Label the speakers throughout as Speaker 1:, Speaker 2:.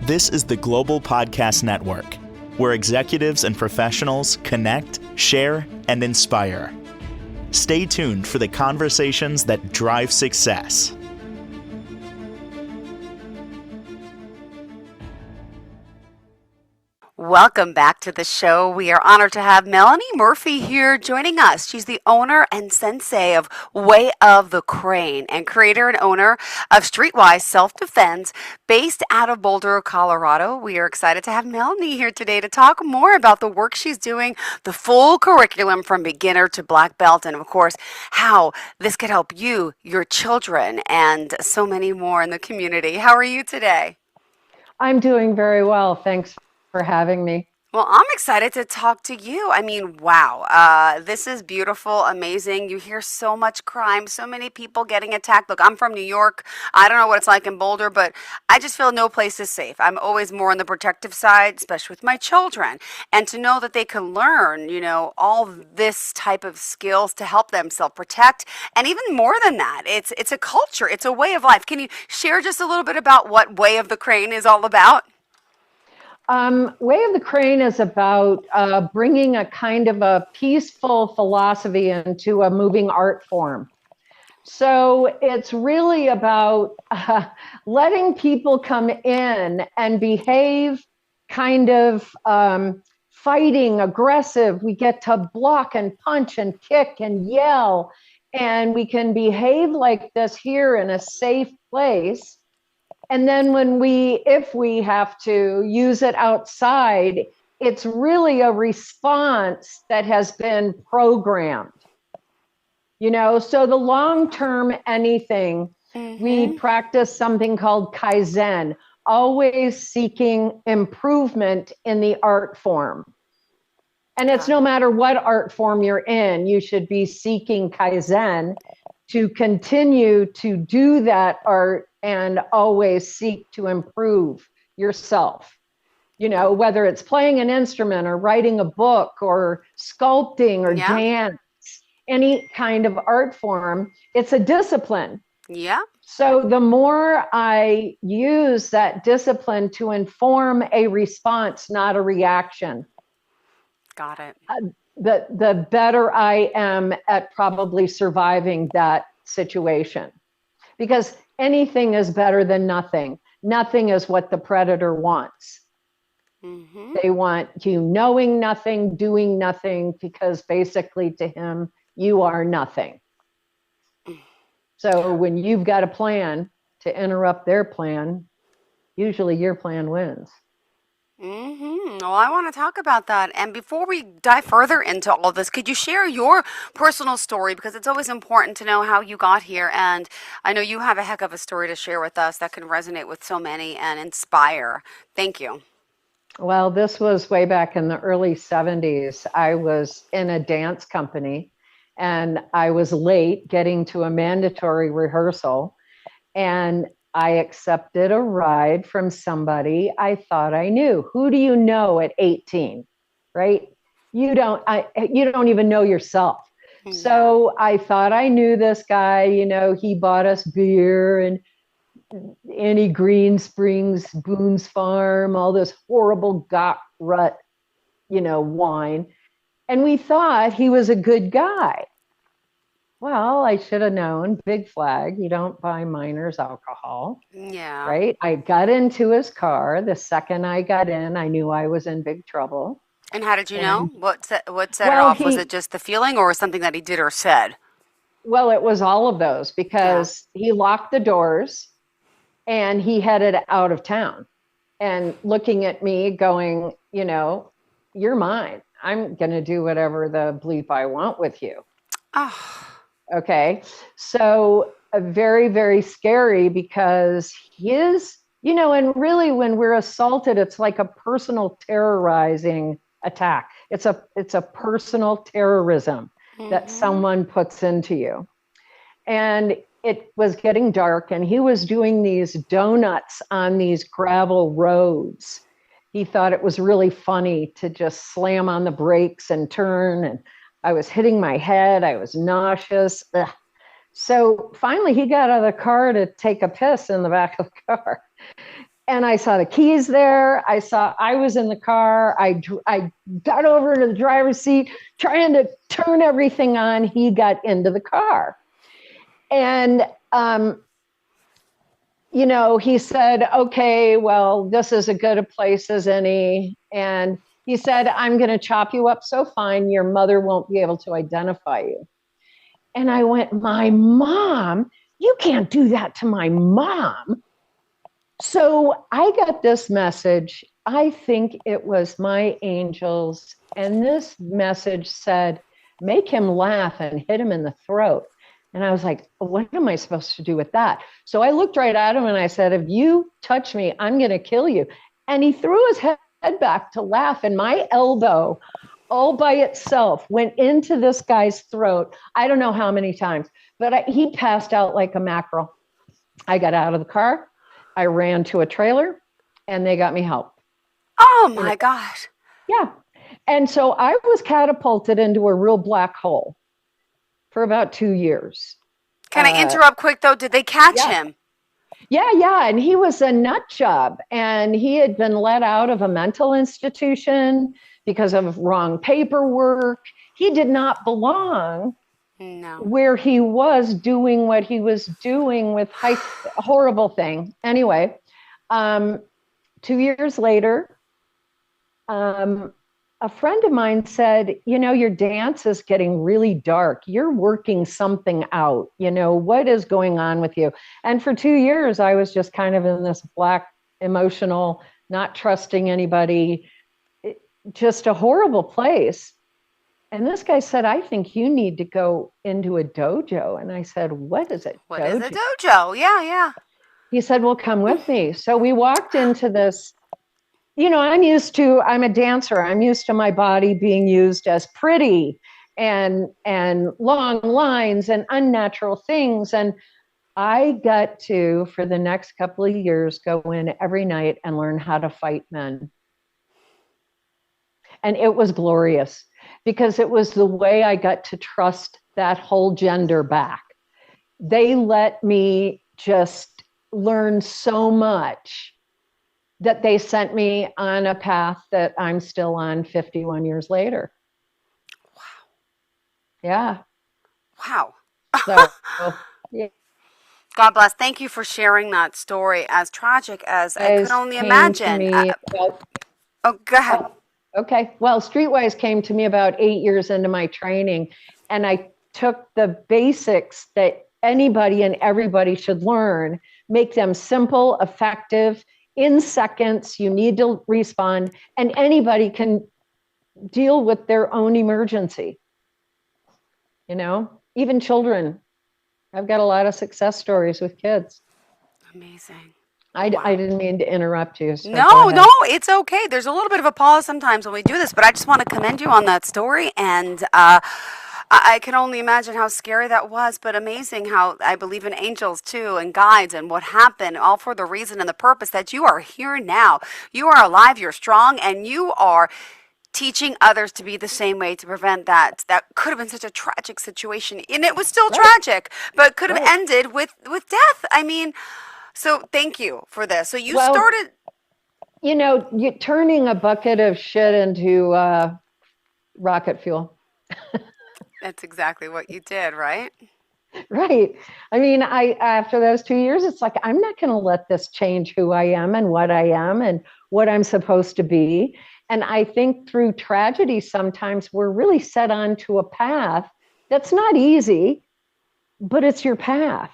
Speaker 1: This is the Global Podcast Network, where executives and professionals connect, share, and inspire. Stay tuned for the conversations that drive success.
Speaker 2: Welcome back to the show. We are honored to have Melanie Murphy here joining us. She's the owner and sensei of Way of the Crane and creator and owner of Streetwise Self-Defense based out of Boulder, Colorado. We are excited to have Melanie here today to talk more about the work she's doing, the full curriculum from beginner to black belt, and of course, how this could help you, your children, and so many more in the community. How are you today?
Speaker 3: I'm doing very well. Thanks for having me.
Speaker 2: Well, I'm excited to talk to you. I mean, wow, this is beautiful, amazing. You hear so much crime, so many people getting attacked. Look, I'm from New York. I don't know what it's like in Boulder, but I just feel no place is safe. I'm always more on the protective side, especially with my children. And to know that they can learn, all this type of skills to help them self-protect. And even more than that, it's a culture. It's a way of life. Can you share just a little bit about what Way of the Crane is all about?
Speaker 3: Way of the Crane is about bringing a kind of a peaceful philosophy into a moving art form. So it's really about letting people come in and behave kind of fighting, aggressive. We get to block and punch and kick and yell, and we can behave like this here in a safe place. And then if we have to use it outside, it's really a response that has been programmed. So the long-term anything, we practice something called Kaizen, always seeking improvement in the art form. And it's no matter what art form you're in, you should be seeking Kaizen to continue to do that art and always seek to improve yourself. Whether it's playing an instrument or writing a book or sculpting or dance, any kind of art form, it's a discipline.
Speaker 2: Yeah.
Speaker 3: So the more I use that discipline to inform a response, not a reaction.
Speaker 2: Got it.
Speaker 3: The better I am at probably surviving that situation. Because anything is better than nothing. Nothing is what the predator wants. They want you knowing nothing, doing nothing, because basically to him, you are nothing. So when you've got a plan to interrupt their plan, usually your plan wins.
Speaker 2: Well, I want to talk about that. And before we dive further into all this, could you share your personal story? Because it's always important to know how you got here. And I know you have a heck of a story to share with us that can resonate with so many and inspire. Thank you.
Speaker 3: Well, this was way back in the early 70s. I was in a dance company and I was late getting to a mandatory rehearsal. And I accepted a ride from somebody I thought I knew. Who do you know at 18, right? You don't even know yourself. Yeah. So I thought I knew this guy, he bought us beer and Annie Green Springs, Boone's Farm, all this horrible got rut, wine. And we thought he was a good guy. Well, I should have known, big flag, you don't buy minors alcohol.
Speaker 2: Yeah.
Speaker 3: Right? I got into his car. The second I got in, I knew I was in big trouble.
Speaker 2: And how did you know? What set it off? Was it just the feeling or something that he did or said?
Speaker 3: Well, it was all of those because he locked the doors and he headed out of town and looking at me going, you're mine. I'm going to do whatever the bleep I want with you.
Speaker 2: Oh.
Speaker 3: Okay. So very, very scary because his, and really when we're assaulted, it's like a personal terrorizing attack. It's a personal terrorism that someone puts into you. And it was getting dark and he was doing these donuts on these gravel roads. He thought it was really funny to just slam on the brakes and turn, and I was hitting my head. I was nauseous. Ugh. So finally he got out of the car to take a piss in the back of the car. And I saw the keys there. I was in the car. I got over to the driver's seat, trying to turn everything on. He got into the car. And, he said, okay, well, this is as good a place as any. And he said, I'm going to chop you up so fine, your mother won't be able to identify you. And I went, my mom? You can't do that to my mom. So I got this message. I think it was my angels. And this message said, make him laugh and hit him in the throat. And I was like, what am I supposed to do with that? So I looked right at him and I said, if you touch me, I'm going to kill you. And he threw his head back to laugh. And my elbow all by itself went into this guy's throat. I don't know how many times, but he passed out like a mackerel. I got out of the car. I ran to a trailer and they got me help.
Speaker 2: Oh my gosh.
Speaker 3: Yeah. And so I was catapulted into a real black hole for about 2 years.
Speaker 2: Can I interrupt quick though? Did they catch him?
Speaker 3: Yeah. And he was a nut job and he had been let out of a mental institution because of wrong paperwork. He did not belong where he was doing what he was doing with horrible thing. Anyway, 2 years later, a friend of mine said, your dance is getting really dark. You're working something out. What is going on with you? And for 2 years, I was just kind of in this black, emotional, not trusting anybody, just a horrible place. And this guy said, I think you need to go into a dojo. And I said, what is it?
Speaker 2: What is a dojo? Yeah.
Speaker 3: He said, well, come with me. So we walked into this. I'm a dancer. I'm used to my body being used as pretty and long lines and unnatural things. And I got to, for the next couple of years, go in every night and learn how to fight men. And it was glorious because it was the way I got to trust that whole gender back. They let me just learn so much that they sent me on a path that I'm still on 51 years later.
Speaker 2: Wow.
Speaker 3: Yeah.
Speaker 2: Wow.
Speaker 3: So, yeah.
Speaker 2: God bless. Thank you for sharing that story, as tragic as I could only imagine. Go ahead.
Speaker 3: Okay. Well, Streetwise came to me about 8 years into my training, and I took the basics that anybody and everybody should learn, make them simple, effective, in seconds. You need to respond, and anybody can deal with their own emergency. Even children. I've got a lot of success stories with kids.
Speaker 2: Amazing.
Speaker 3: I didn't mean to interrupt you. So
Speaker 2: no, it's okay. There's a little bit of a pause sometimes when we do this, but I just want to commend you on that story. And I can only imagine how scary that was, but amazing how I believe in angels too and guides and what happened, all for the reason and the purpose that you are here now. You are alive, you're strong, and you are teaching others to be the same way to prevent that. That could have been such a tragic situation, and it was still tragic, but could have ended with death. I mean, so thank you for this. So you started...
Speaker 3: you're turning a bucket of shit into rocket fuel.
Speaker 2: That's exactly what you did, right?
Speaker 3: Right. I mean, after those 2 years, it's like, I'm not going to let this change who I am and what I am and what I'm supposed to be. And I think through tragedy, sometimes we're really set onto a path that's not easy, but it's your path.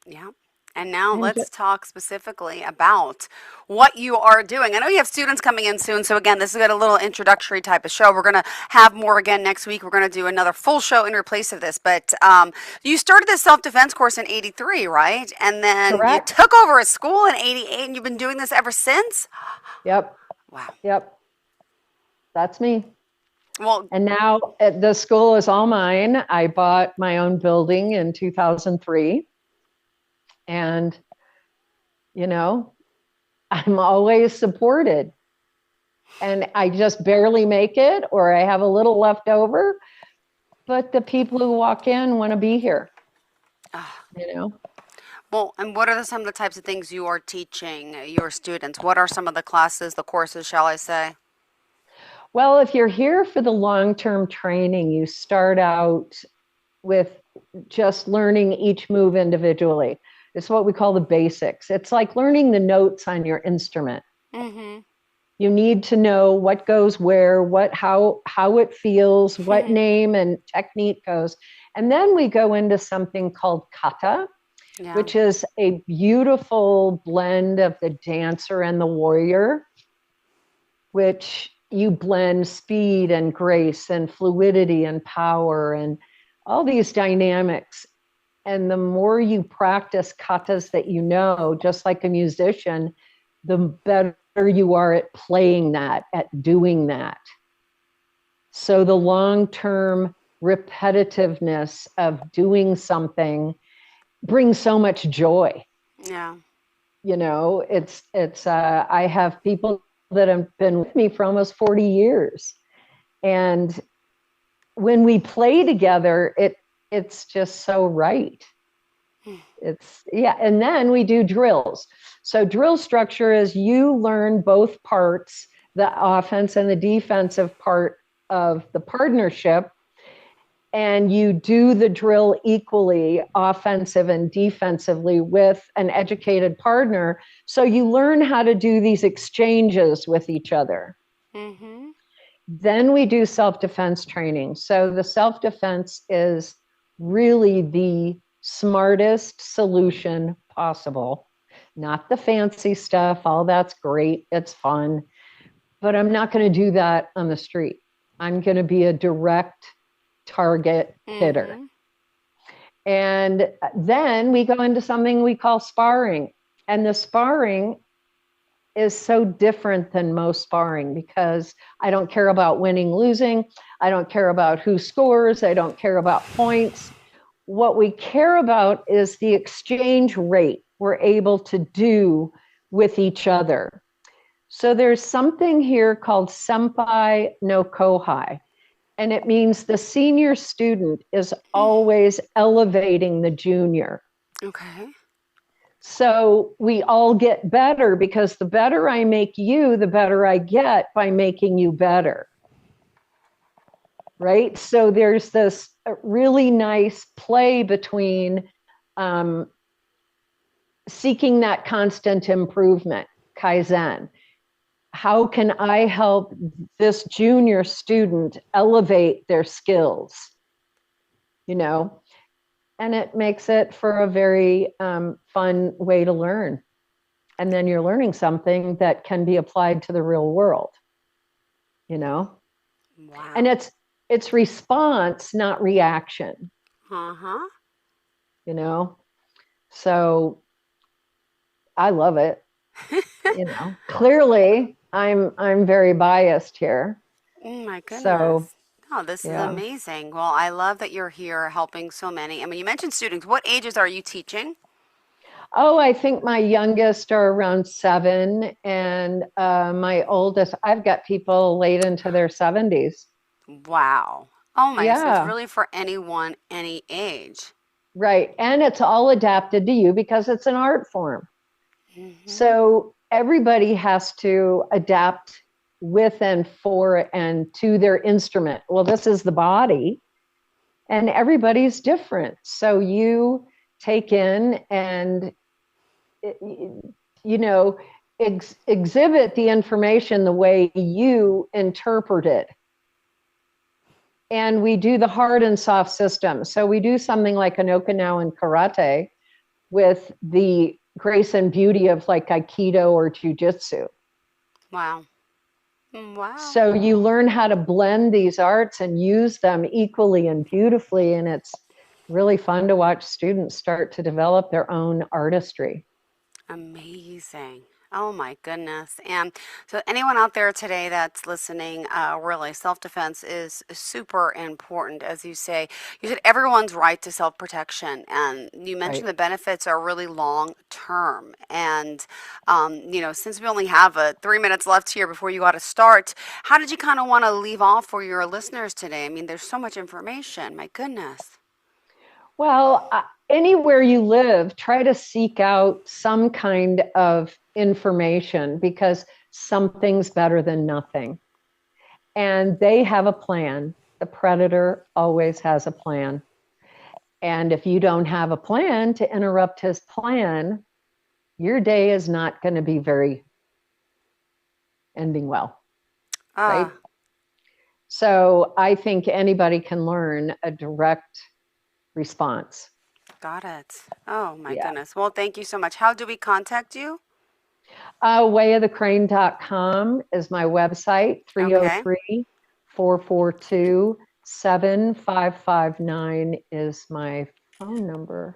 Speaker 2: Yeah. And now let's talk specifically about what you are doing. I know you have students coming in soon. So again, this is a little introductory type of show. We're going to have more again next week. We're going to do another full show in replace of this. But you started this self-defense course in 83, right? And then you took over a school in 88 and you've been doing this ever since?
Speaker 3: Yep.
Speaker 2: Wow.
Speaker 3: Yep. That's me.
Speaker 2: Well,
Speaker 3: and now the school is all mine. I bought my own building in 2003. And, I'm always supported. And I just barely make it, or I have a little left over. But the people who walk in want to be here,
Speaker 2: Well, and what are some of the types of things you are teaching your students? What are some of the classes, the courses, shall I say?
Speaker 3: Well, if you're here for the long-term training, you start out with just learning each move individually. It's what we call the basics. It's like learning the notes on your instrument.
Speaker 2: Mm-hmm.
Speaker 3: You need to know what goes where, how it feels, what name and technique goes. And then we go into something called kata,
Speaker 2: Yeah.
Speaker 3: which is a beautiful blend of the dancer and the warrior, which you blend speed and grace and fluidity and power and all these dynamics. And the more you practice katas that you know, just like a musician, the better you are at playing that, at doing that. So the long-term repetitiveness of doing something brings so much joy.
Speaker 2: Yeah.
Speaker 3: I have people that have been with me for almost 40 years. And when we play together, it's just so right. And then we do drills. So drill structure is you learn both parts, the offense and the defensive part of the partnership, and you do the drill equally, offensive and defensively, with an educated partner. So you learn how to do these exchanges with each other.
Speaker 2: Mm-hmm.
Speaker 3: Then we do self-defense training. So the self-defense is really the smartest solution possible. Not the fancy stuff, all that's great, it's fun, but I'm not going to do that on the street. I'm going to be a direct target hitter.
Speaker 2: Mm-hmm.
Speaker 3: And then we go into something we call sparring. And the sparring is so different than most sparring because I don't care about winning, losing. I don't care about who scores. I don't care about points. What we care about is the exchange rate we're able to do with each other. So there's something here called senpai no kohai, and it means the senior student is always elevating the junior.
Speaker 2: Okay.
Speaker 3: So we all get better because the better I make you, the better I get by making you better. Right? So there's this really nice play between seeking that constant improvement, Kaizen. How can I help this junior student elevate their skills? You know, and it makes it for a very fun way to learn. And then you're learning something that can be applied to the real world, you know? And
Speaker 2: Wow.
Speaker 3: it's response, not reaction,
Speaker 2: Uh-huh.
Speaker 3: you know? So I love it, you know. Clearly, I'm very biased here.
Speaker 2: Oh my
Speaker 3: So,
Speaker 2: goodness. Oh, this is
Speaker 3: yeah.
Speaker 2: amazing. Well, I love that you're here helping so many. I mean, you mentioned students. What ages are you teaching?
Speaker 3: Oh, I think my youngest are around 7, and my oldest, I've got people late into their 70s.
Speaker 2: Wow. Oh my goodness. So it's
Speaker 3: Yeah,
Speaker 2: really for anyone, any age.
Speaker 3: right. And it's all adapted to you because it's an art form.
Speaker 2: Mm-hmm.
Speaker 3: So everybody has to adapt with and for and to their instrument. Well, this is the body, and everybody's different. So you take in and, you know, exhibit the information the way you interpret it. And we do the hard and soft system. So we do something like an Okinawan karate with the grace and beauty of like Aikido or Jiu-Jitsu.
Speaker 2: Wow. Wow.
Speaker 3: So you learn how to blend these arts and use them equally and beautifully. And it's really fun to watch students start to develop their own artistry.
Speaker 2: Amazing. Oh my goodness. And so, anyone out there today that's listening, really, self defense is super important. As you say, you said everyone's right to self protection. And you mentioned
Speaker 3: Right.
Speaker 2: the benefits are really long term. And, since we only have 3 minutes left here before you got to start, how did you kind of want to leave off for your listeners today? I mean, there's so much information. My goodness.
Speaker 3: Well, anywhere you live, try to seek out some kind of information, because something's better than nothing. And they have a plan. The predator always has a plan. And if you don't have a plan to interrupt his plan, your day is not going to be very ending well, right? So I think anybody can learn a direct response.
Speaker 2: Got it. Oh my goodness. Well, thank you so much. How do we contact you?
Speaker 3: Wayofthecrane.com is my website. 303-442-7559 is my phone number.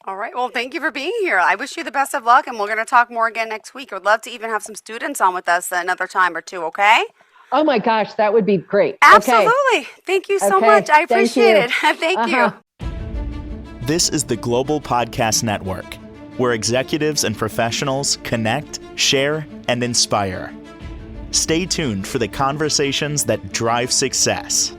Speaker 2: All right. Well, thank you for being here. I wish you the best of luck, and we're going to talk more again next week. I'd love to even have some students on with us another time or two, okay?
Speaker 3: Oh my gosh, that would be great.
Speaker 2: Absolutely. Okay. Thank you so much. I appreciate it. Thank you.
Speaker 1: This is the Global Podcast Network, where executives and professionals connect, share, and inspire. Stay tuned for the conversations that drive success.